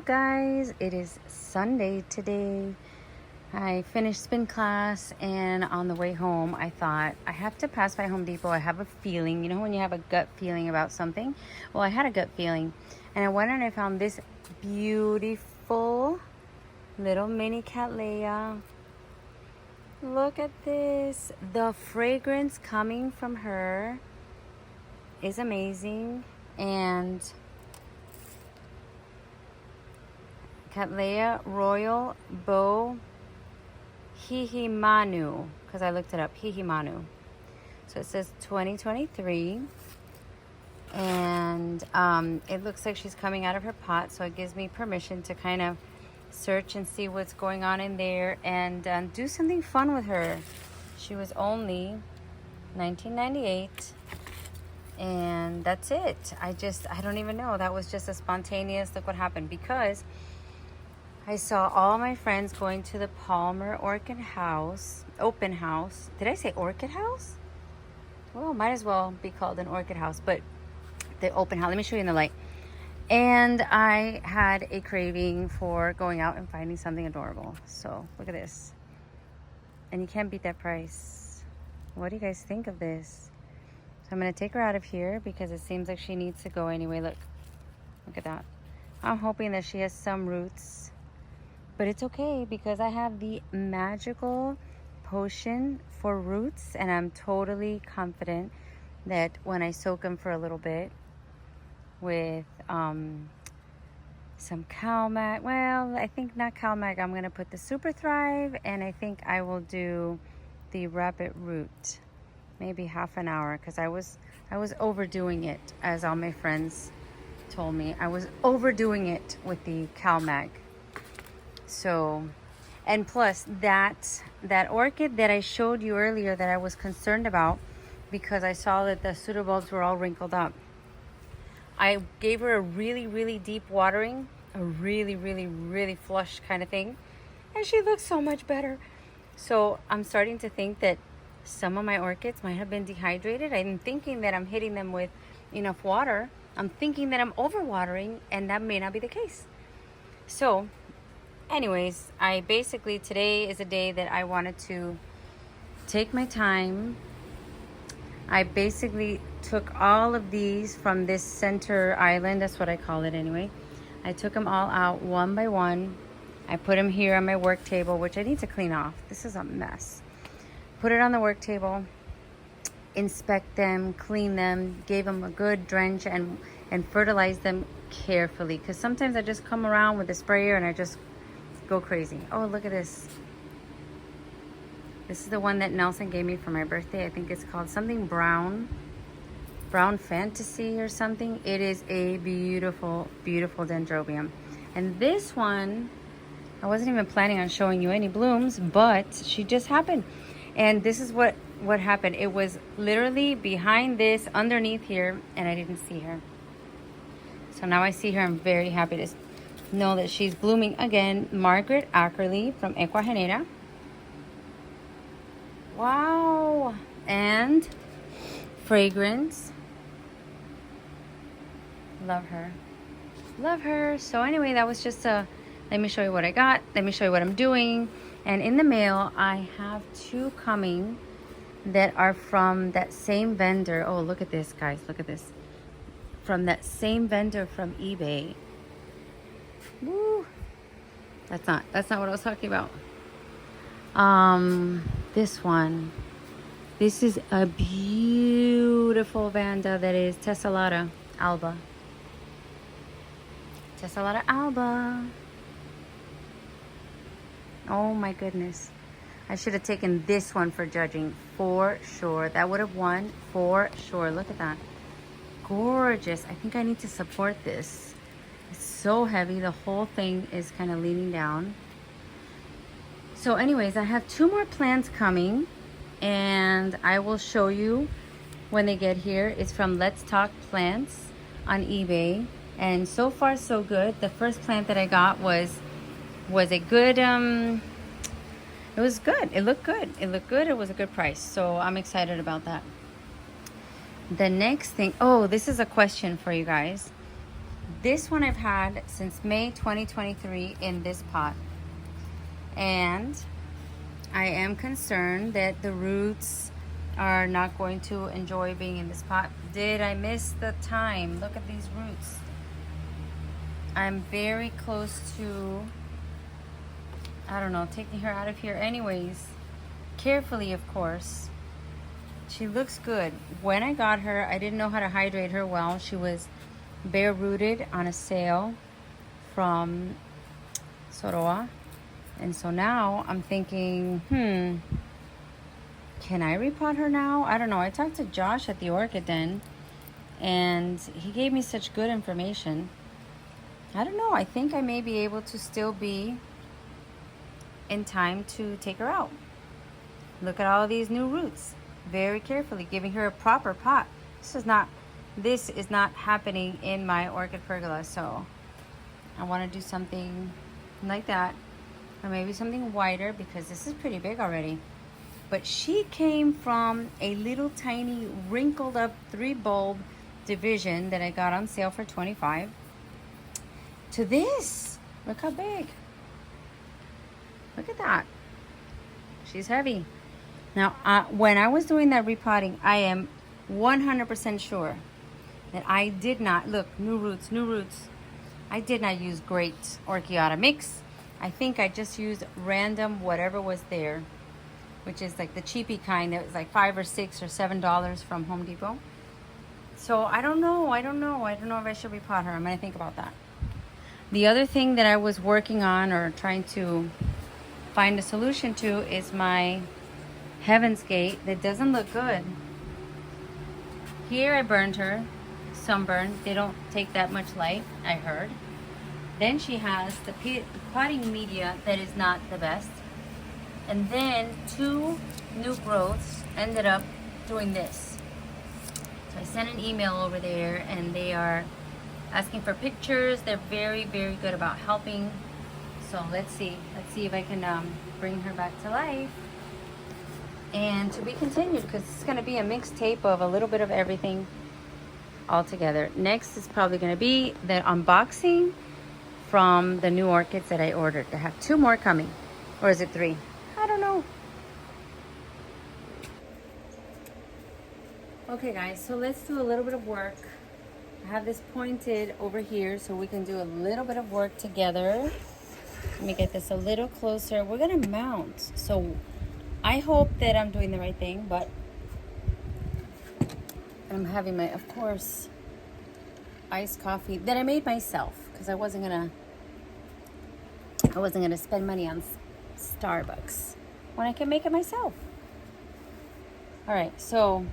guys? It is Sunday today. I finished spin class, and on the way home I thought I have to pass by Home Depot. I have a feeling, you know when you have a gut feeling about something? Well, I had a gut feeling, and I went and I found this beautiful little mini cattleya. Look at this. The fragrance coming from her is amazing. And Cattleya Royal Bow Hihimanu, because I looked it up, Hihimanu. So it says 2023, and it looks like she's coming out of her pot, so it gives me permission to kind of search and see what's going on in there and do something fun with her. She was only $19.98, and that's it. I don't even know. That was just a spontaneous look what happened, because I saw all my friends going to the Palmer Orchid House, open house. Did I say Orchid House? Well, might as well be called an Orchid House, but the open house. Let me show you in the light. And I had a craving for going out and finding something adorable. So look at this. And you can't beat that price. What do you guys think of this? So I'm going to take her out of here because it seems like she needs to go anyway. Look at that. I'm hoping that she has some roots. But it's okay because I have the magical potion for roots, and I'm totally confident that when I soak them for a little bit with some CalMag, well, I think not CalMag, I'm going to put the Super Thrive, and I think I will do the Rabbit Root, maybe half an hour, because I was overdoing it, as all my friends told me. I was overdoing it with the CalMag. So, and plus that orchid that I showed you earlier that I was concerned about because I saw that the pseudobulbs were all wrinkled up. I gave her a really, really deep watering, a really, really, really flush kind of thing, and she looks so much better. So I'm starting to think that some of my orchids might have been dehydrated. I'm thinking that I'm hitting them with enough water. I'm thinking that I'm overwatering, and that may not be the case. So anyways, today is a day that I wanted to take my time. I basically took all of these from this center island. That's what I call it anyway. I took them all out one by one. I put them here on my work table, which I need to clean off. This is a mess. Put it on the work table, inspect them, clean them, gave them a good drench and fertilize them carefully. Because sometimes I just come around with a sprayer and I just go crazy. Oh, look at this. This is the one that Nelson gave me for my birthday. I think it's called something Brown Fantasy or something. It is a beautiful, beautiful dendrobium. And this one, I wasn't even planning on showing you any blooms, but she just happened. And this is what happened. It was literally behind this, underneath here, and I didn't see her. So now I see her. I'm very happy to know that she's blooming again. Margaret Ackerley from Ecuagenera. Wow. And fragrance. Love her. So anyway, that was just let me show you what I got. Let me show you what I'm doing. And in the mail, I have two coming that are from that same vendor. Oh, look at this, guys. Look at this. From that same vendor from eBay. Woo. That's not what I was talking about. This one. This is a beautiful Vanda that is Tessellata alba. Tessellata alba. Oh my goodness. I should have taken this one for judging for sure. That would have won for sure. Look at that. Gorgeous. I think I need to support this. It's so heavy. The whole thing is kind of leaning down. So anyways, I have two more plants coming, and I will show you when they get here. It's from Let's Talk Plants on eBay, and so far so good. The first plant that I got was a good it was good. It looked good. It was a good price, so I'm excited about that. The next thing, oh, this is a question for you guys. This one I've had since May 2023 in this pot. And I am concerned that the roots are not going to enjoy being in this pot. Did I miss the time? Look at these roots. I'm very close to, I don't know, taking her out of here anyways. Carefully, of course. She looks good. When I got her, I didn't know how to hydrate her well. She was bare rooted on a sale from Soroa. And so now I'm thinking, can I repot her now? I don't know. I talked to Josh at the Orchid Den, and he gave me such good information. I don't know. I think I may be able to still be in time to take her out. Look at all of these new roots. Very carefully, giving her a proper pot. This is not happening in my orchid pergola, so I want to do something like that, or maybe something wider, because this is pretty big already. But she came from a little tiny wrinkled up 3-bulb division that I got on sale for $25 to this. Look how big. Look at that. She's heavy. Now, when I was doing that repotting, I am 100% sure that I did not, look, new roots. I did not use great Orchiata mix. I think I just used random whatever was there, which is like the cheapy kind that was like $5 or $6 or $7 from Home Depot. So I don't know if I should repot her. I'm gonna think about that. The other thing that I was working on or trying to find a solution to is my Heaven's Gate that doesn't look good. Here I burned her, sunburn. They don't take that much light, I heard. Then she has the potting media that is not the best. And then 2 new growths ended up doing this. So I sent an email over there, and they are asking for pictures. They're very, very good about helping. So let's see if I can bring her back to life. And to be continued, because it's going to be a mixtape of a little bit of everything all together. Next is probably going to be the unboxing from the new orchids that I ordered. I have 2 more coming. Or is it 3? I don't know. Okay guys, so let's do a little bit of work. I have this pointed over here so we can do a little bit of work together. Let me get this a little closer. We're gonna mount. So I hope that I'm doing the right thing, but I'm having my, of course, iced coffee that I made myself, because I wasn't gonna spend money on Starbucks when I can make it myself. All right, so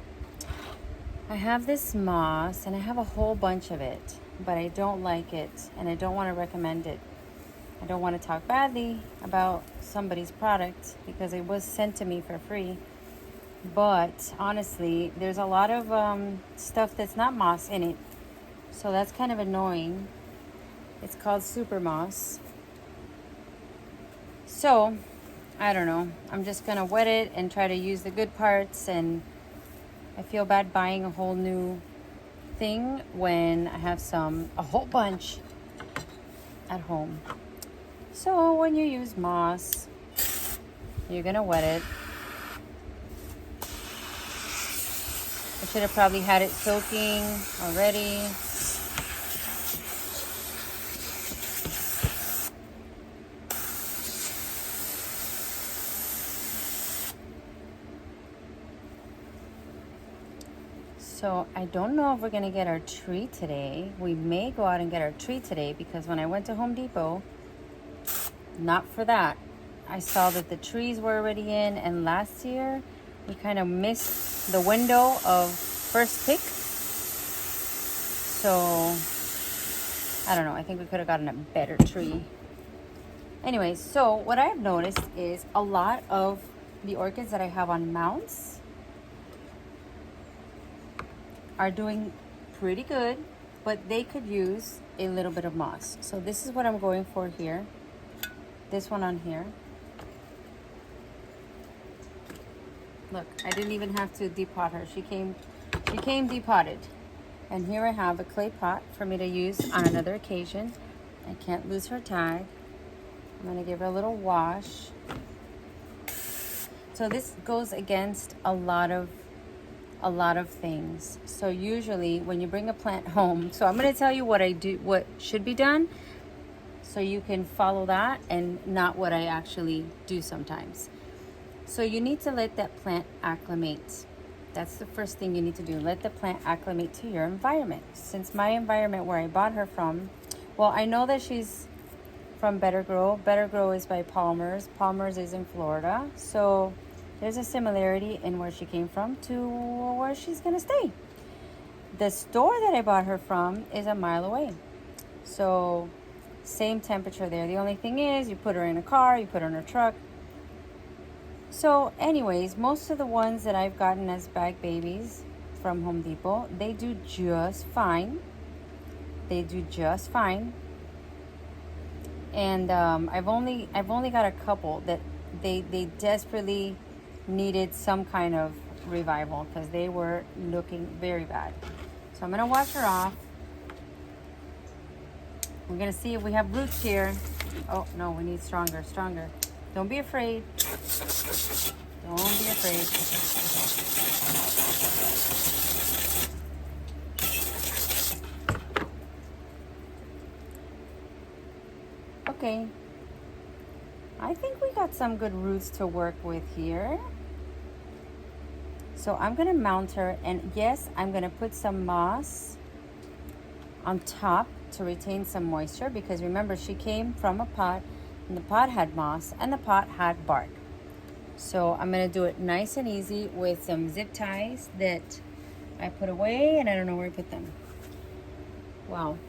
I have this moss, and I have a whole bunch of it, but I don't like it, and I don't want to recommend it. I don't want to talk badly about somebody's product because it was sent to me for free. But honestly, there's a lot of stuff that's not moss in it, so that's kind of annoying. It's called super moss. So I don't know, I'm just gonna wet it and try to use the good parts, and I feel bad buying a whole new thing when I have a whole bunch at home. So when you use moss, you're gonna wet it. I should have probably had it soaking already. So I don't know if we're gonna get our tree today. We may go out and get our tree today, because when I went to Home Depot, not for that, I saw that the trees were already in, and last year we kind of missed the window of first pick. So I don't know, I think we could have gotten a better tree. Anyways, so what I've noticed is a lot of the orchids that I have on mounts are doing pretty good, but they could use a little bit of moss. So this is what I'm going for here. This one on here. Look, I didn't even have to depot her. She came depotted. And here I have a clay pot for me to use on another occasion. I can't lose her tag. I'm gonna give her a little wash. So this goes against a lot of things. So usually when you bring a plant home, so I'm gonna tell you what I do, what should be done, so you can follow that and not what I actually do sometimes. So you need to let that plant acclimate. That's the first thing you need to do. Let the plant acclimate to your environment. Since my environment where I bought her from, well, I know that she's from Better Grow. Better Grow is by Palmer's. Palmer's is in Florida. So there's a similarity in where she came from to where she's gonna stay. The store that I bought her from is a mile away. So same temperature there. The only thing is you put her in a car, you put her in a truck. So anyways, most of the ones that I've gotten as bag babies from Home Depot, they do just fine. They do just fine. And I've only got a couple that they desperately needed some kind of revival because they were looking very bad. So I'm gonna wash her off. We're gonna see if we have roots here. Oh no, we need stronger. Don't be afraid. Don't be afraid. Okay. I think we got some good roots to work with here. So I'm gonna mount her, and yes, I'm gonna put some moss on top to retain some moisture, because remember, she came from a pot and the pot had moss and the pot had bark. So I'm gonna do it nice and easy with some zip ties that I put away, and I don't know where I put them. Wow.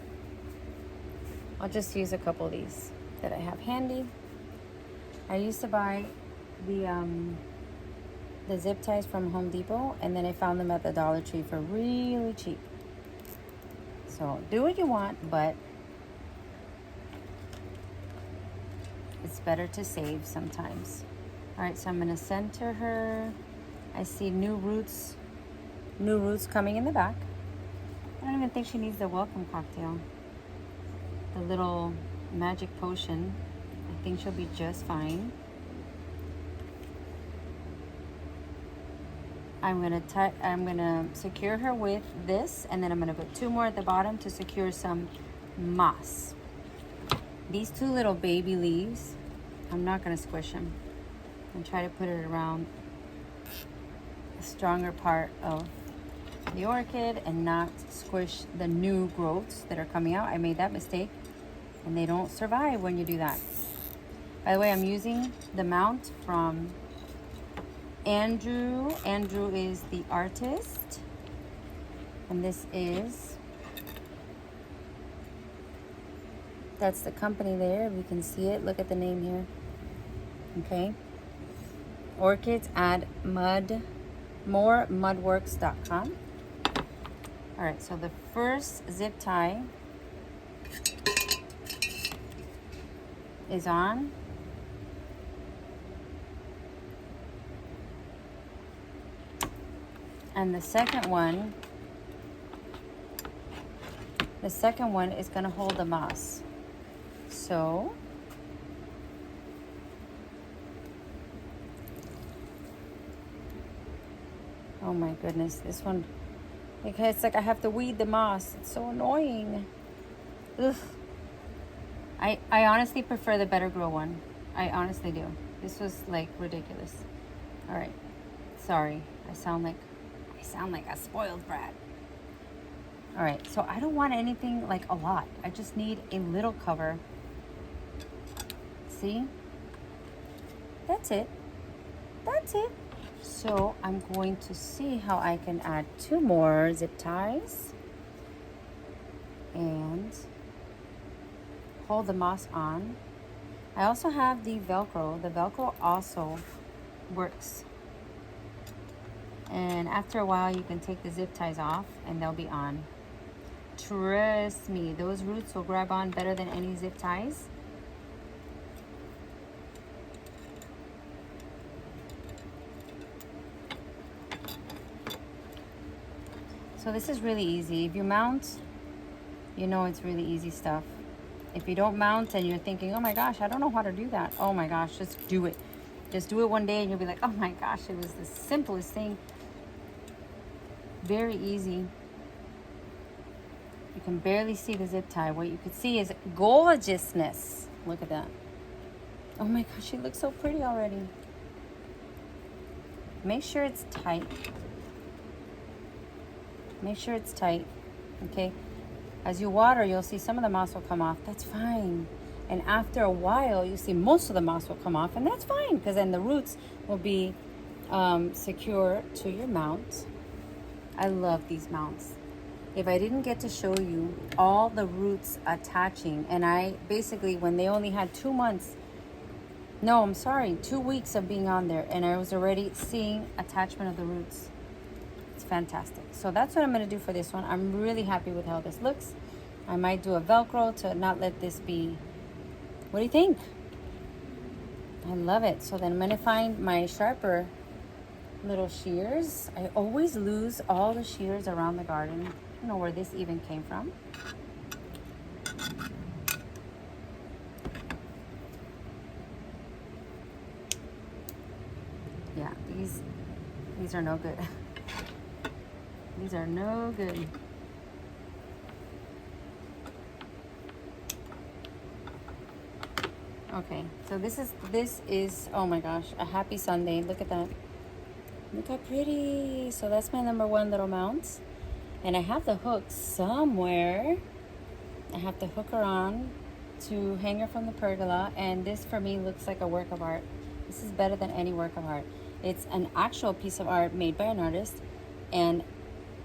I'll just use a couple of these that I have handy. I used to buy the zip ties from Home Depot, and then I found them at the Dollar Tree for really cheap. So do what you want, but it's better to save sometimes. All right, so I'm gonna center her. I see new roots coming in the back. I don't even think she needs the welcome cocktail. The little magic potion. I think she'll be just fine. I'm gonna secure her with this, and then I'm gonna put 2 more at the bottom to secure some moss. These 2 little baby leaves, I'm not gonna squish them. I'm gonna try to put it around the stronger part of the orchid and not squish the new growths that are coming out. I made that mistake, and they don't survive when you do that. By the way, I'm using the mount from Andrew. Andrew is the artist, and that's the company there. We can see it. Look at the name here. Okay. Orchids at moremudworks.com. All right, so the first zip tie is on. And the second one is gonna hold the moss. So oh my goodness, this one, because it's like I have to weed the moss. It's so annoying. Ugh. I honestly prefer the Better Grow one. I honestly do. This was like ridiculous. All right, sorry. I sound like a spoiled brat. All right, so I don't want anything like a lot. I just need a little cover. See? That's it. That's it. So I'm going to see how I can add 2 more zip ties and hold the moss on. I also have the Velcro. The Velcro also works. And after a while, you can take the zip ties off and they'll be on. Trust me, those roots will grab on better than any zip ties. So this is really easy. If you mount, you know it's really easy stuff. If you don't mount and you're thinking, oh my gosh, I don't know how to do that. Oh my gosh, just do it. Just do it one day and you'll be like, oh my gosh, it was the simplest thing. Very easy. You can barely see the zip tie. What you could see is gorgeousness. Look at that. Oh my gosh, she looks so pretty already. Make sure it's tight. Make sure it's tight, okay? As you water, you'll see some of the moss will come off. That's fine. And after a while, you see most of the moss will come off, and that's fine, because then the roots will be secure to your mount. I love these mounts. If I didn't get to show you all the roots attaching, and I basically, when they only had 2 months, no, I'm sorry, 2 weeks of being on there, and I was already seeing attachment of the roots. It's fantastic. So that's what I'm going to do for this one. I'm really happy with how this looks. I might do a Velcro to not let this be. What do you think? I love it. So then I'm going to find my sharper little shears. I always lose all the shears around the garden. I don't know where this even came from. Yeah, these are no good. These are no good. Okay, so this is oh my gosh, a happy Sunday. Look at that. Look how pretty. So that's my number 1 little mount. And I have the hook somewhere. I have to hook her on to hang her from the pergola. And this for me looks like a work of art. This is better than any work of art. It's an actual piece of art made by an artist and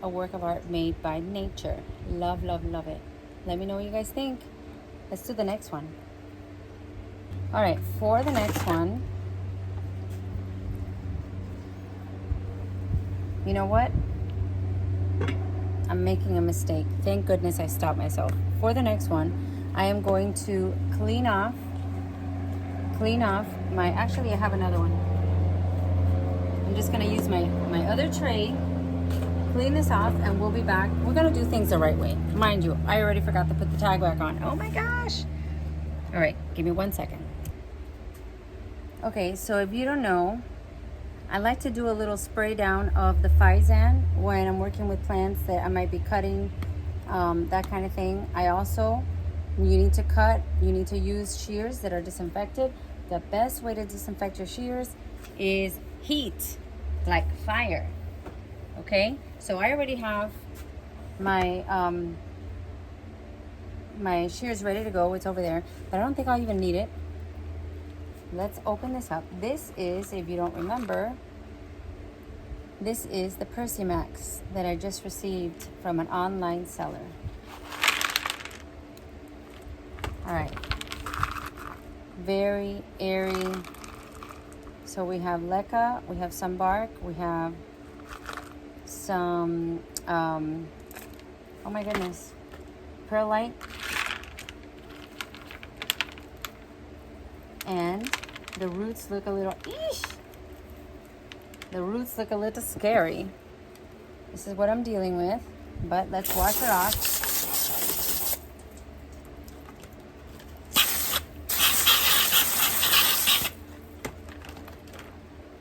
a work of art made by nature. Love, love, love it. Let me know what you guys think. Let's do the next one. All right, for the next one, you know what? I'm making a mistake. Thank goodness I stopped myself. For the next one, I am going to clean off my, actually I have another one. I'm just gonna use my other tray, clean this off, and we'll be back. We're gonna do things the right way. Mind you, I already forgot to put the tag back on. Oh my gosh. All right, give me 1 second. Okay, so if you don't know, I like to do a little spray down of the Phizan when I'm working with plants that I might be cutting, that kind of thing. I also, you need to cut, you need to use shears that are disinfected. The best way to disinfect your shears is heat, like fire. Okay, so I already have my my shears ready to go. It's over there, but I don't think I'll even need it. Let's open this up. This is, if you don't remember, this is the Persimax that I just received from an online seller. All right, very airy. So we have leca, we have some bark, we have some, oh my goodness, perlite, and the roots look a little, eesh! The roots look a little scary. This is what I'm dealing with, but let's wash her off.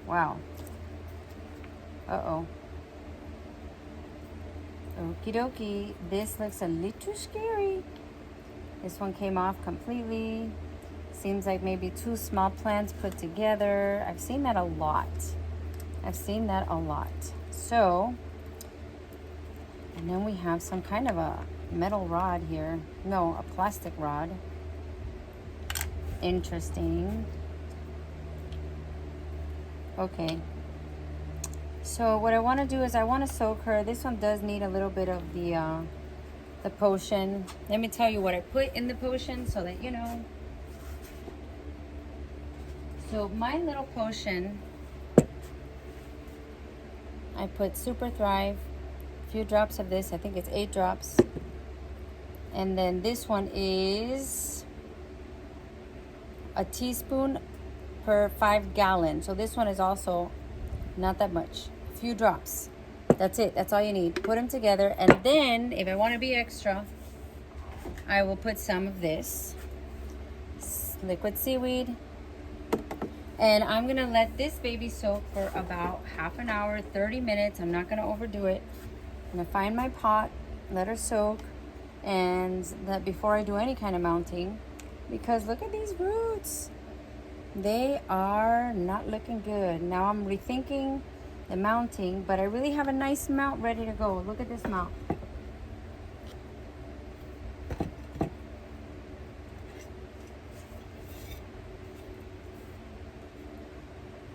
Wow. Uh-oh. Okie dokie. This looks a little scary. This one came off completely. Seems like maybe 2 small plants put together. I've seen that a lot. I've seen that a lot. So, and then we have some kind of a metal rod here. No, a plastic rod. Interesting. Okay. So what I want to do is I want to soak her. This one does need a little bit of the potion. Let me tell you what I put in the potion so that you know. So my little potion, I put Super Thrive, a few drops of this. I think it's 8 drops. And then this one is a teaspoon per 5 gallons. So this one is also not that much, a few drops. That's it. That's all you need. Put them together. And then, if I want to be extra, I will put some of this liquid seaweed. And I'm going to let this baby soak for about half an hour, 30 minutes. I'm not going to overdo it. I'm going to find my pot, let her soak, and that before I do any kind of mounting, because look at these roots. They are not looking good. Now I'm rethinking the mounting, but I really have a nice mount ready to go. Look at this mount.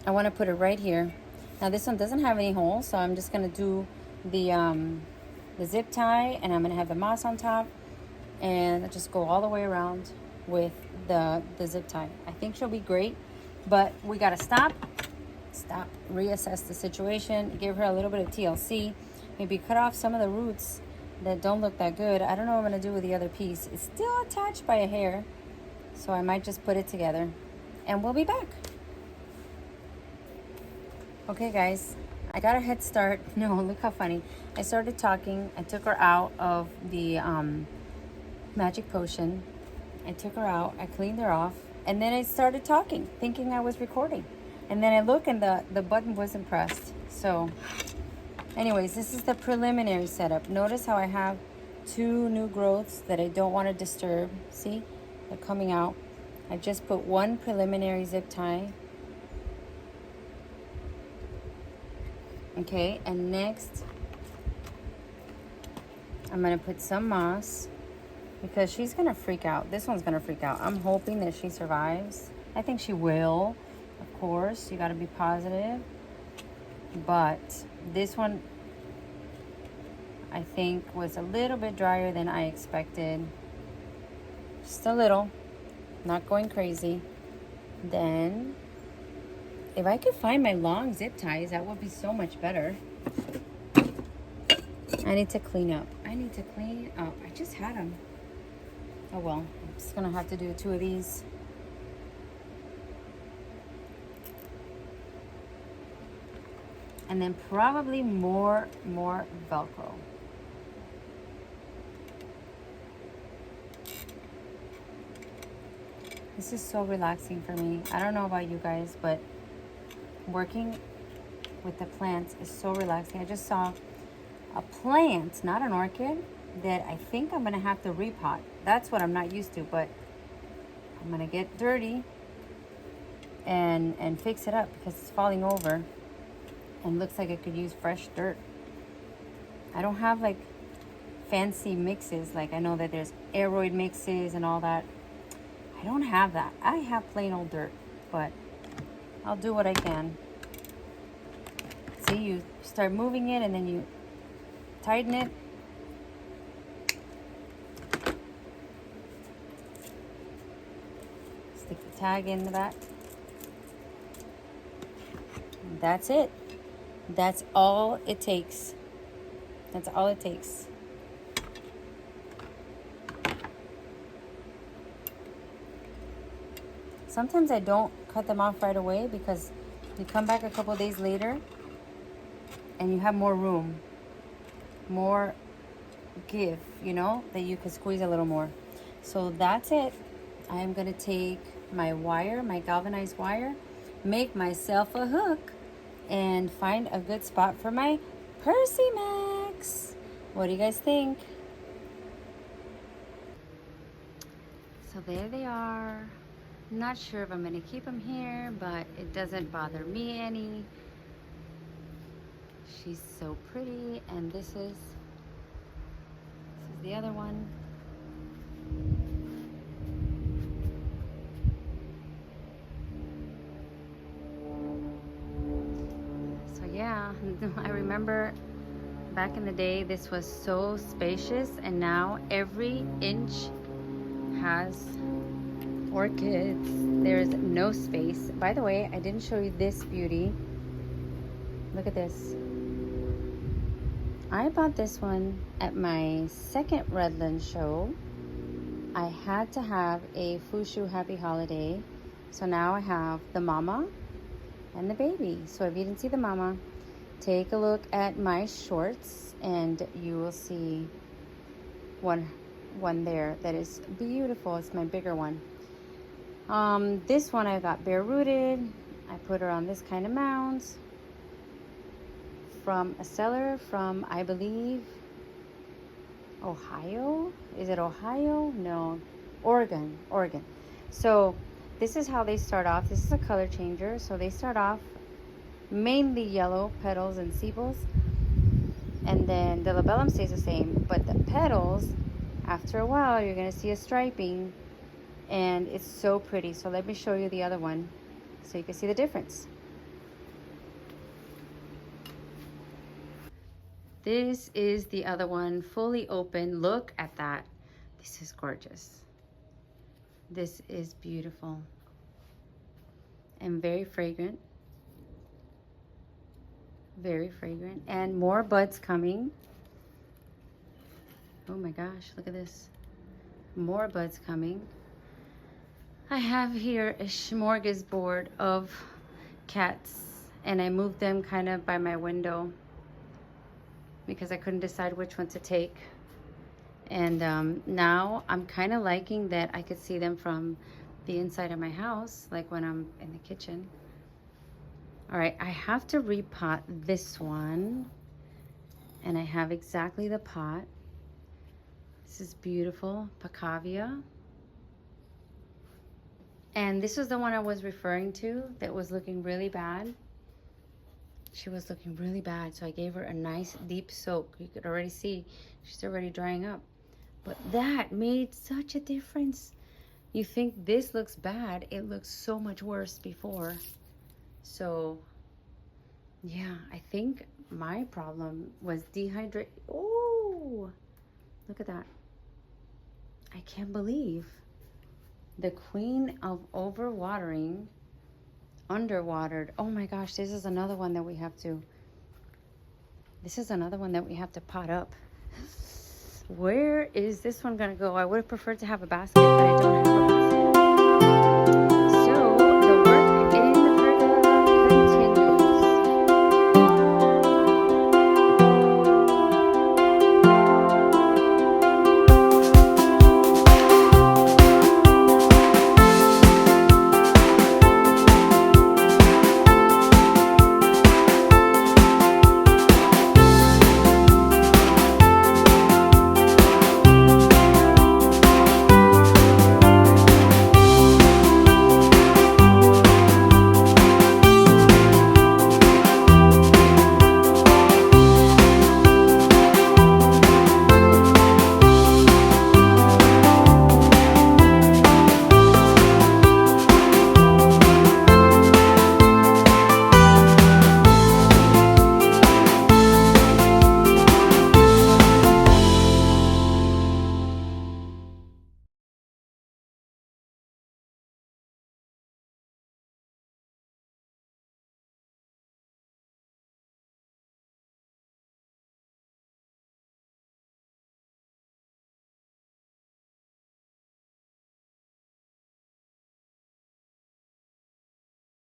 I want to put it right here. Now this one doesn't have any holes, so I'm just going to do the zip tie, and I'm going to have the moss on top, and just go all the way around with the zip tie. I think she'll be great, but we got to stop, reassess the situation, give her a little bit of TLC, maybe cut off some of the roots that don't look that good. I don't know what I'm going to do with the other piece. It's still attached by a hair, so I might just put it together, and we'll be back. Okay guys, I got a head start. No, look how funny. I started talking. I took her out of the magic potion. I took her out. I cleaned her off. And then I started talking, thinking I was recording. And then I look and the button wasn't pressed. So anyways, this is the preliminary setup. Notice how I have 2 new growths that I don't want to disturb. See? They're coming out. I just put 1 preliminary zip tie. Okay, and next I'm gonna put some moss because she's gonna freak out. This one's gonna freak out. I'm hoping that she survives. I think she will, of course. You gotta be positive. But this one, I think, was a little bit drier than I expected. Just a little, not going crazy. Then if I could find my long zip ties, that would be so much better. I need to clean up. I just had them. Oh well, I'm just gonna have to do 2 of these. And then probably more Velcro. This is so relaxing for me. I don't know about you guys, but working with the plants is so relaxing. I just saw a plant, not an orchid, that I think I'm gonna have to repot. That's what I'm not used to, but I'm gonna get dirty and fix it up because it's falling over and looks like it could use fresh dirt. I don't have like fancy mixes. Like I know that there's aeroid mixes and all that. I don't have that. I have plain old dirt, but I'll do what I can. See, you start moving it and then you tighten it. Stick the tag in the back. That's it. That's all it takes. That's all it takes. Sometimes I don't cut them off right away because you come back a couple days later and you have more room, more give, you know, that you can squeeze a little more. So that's it. I am going to take my wire, my galvanized wire, make myself a hook, and find a good spot for my Persimax. What do you guys think? So there they are. Not sure if I'm going to keep them here, but it doesn't bother me any. She's so pretty, and this is the other one. So yeah, I remember back in the day this was so spacious, and now every inch has orchids. There's no space. By the way, I didn't show you this beauty. Look at this. I bought this one at my second Redland show. I had to have a Fushu Happy Holiday. So now I have the mama and the baby. So if you didn't see the mama, take a look at my shorts and you will see one there that is beautiful. It's my bigger one. This one I got bare rooted. I put her on this kind of mounds from a seller from, I believe, Ohio. Is it Ohio? No, Oregon. So this is how they start off. This is a color changer. So they start off mainly yellow petals and sepals, and then the labellum stays the same, but the petals, after a while, you're going to see a striping, and it's so pretty. So let me show you the other one so you can see the difference. This is the other one, fully open. Look at that. This is gorgeous. This is beautiful and very fragrant. Very fragrant, and more buds coming. Oh my gosh, look at this. More buds coming. I have here a smorgasbord of cats, and I moved them kind of by my window because I couldn't decide which one to take. And now I'm kind of liking that I could see them from the inside of my house, like when I'm in the kitchen. All right, I have to repot this one, and I have exactly the pot. This is beautiful, Pacavia. And this was the one I was referring to that was looking really bad. She was looking really bad, so I gave her a nice deep soak. You could already see she's already drying up. But that made such a difference. You think this looks bad, it looks so much worse before. So, yeah, I think my problem was dehydration. Oh, look at that. I can't believe the queen of overwatering, underwatered. Oh my gosh, this is another one that we have to pot up. Where is this one gonna go? I would have preferred to have a basket, but I don't have a basket.